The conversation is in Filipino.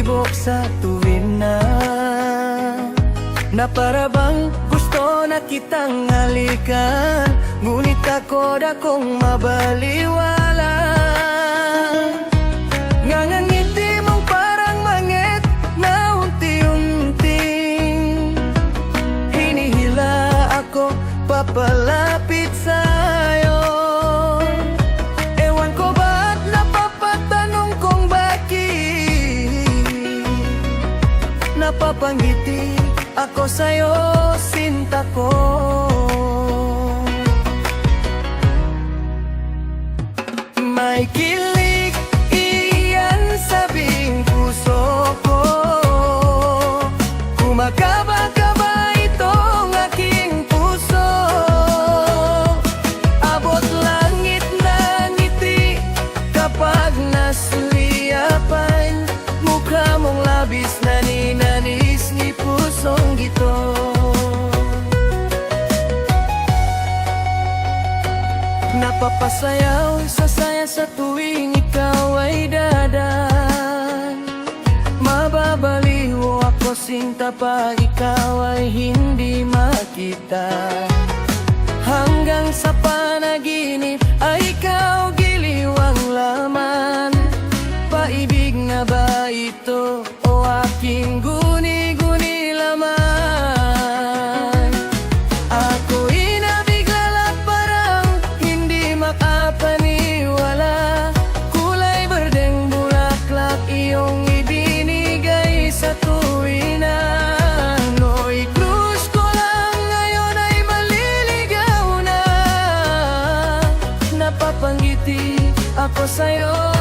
tibok sa tuwin na para bang gusto na kitang halikan, ngunit ako dakong mabaliwala. Ngangangiti mong parang mangit na unti-unting hinihila ako papalapit sa'yo. Ewan ko ba't napapatanong kung bakit napapangiti ako sa'yo, sinta ko. May kilig iyan sa bing puso ko, kumakaba-kaba itong aking puso. Abot langit na ngiti kapag nasuliyapan, mukha mong labis na ninanis ni pusong gito. Napapasayaw sa saya sa tuwing ikaw ay dadan. Mababaliw ako sinta pa ikaw ay hindi makita. Hanggang sa panaginip ay ikaw giliw ang laman. Paibig na ba ito o aking guni-guni laman? Ako'y nabigla at parang hindi makapaniwala. Kulay berdeng bulaklak iyong ibinigay sa tuwin na Noy Cruz ko lang ngayon ay maliligaw na. Napapangiti ako sa'yo,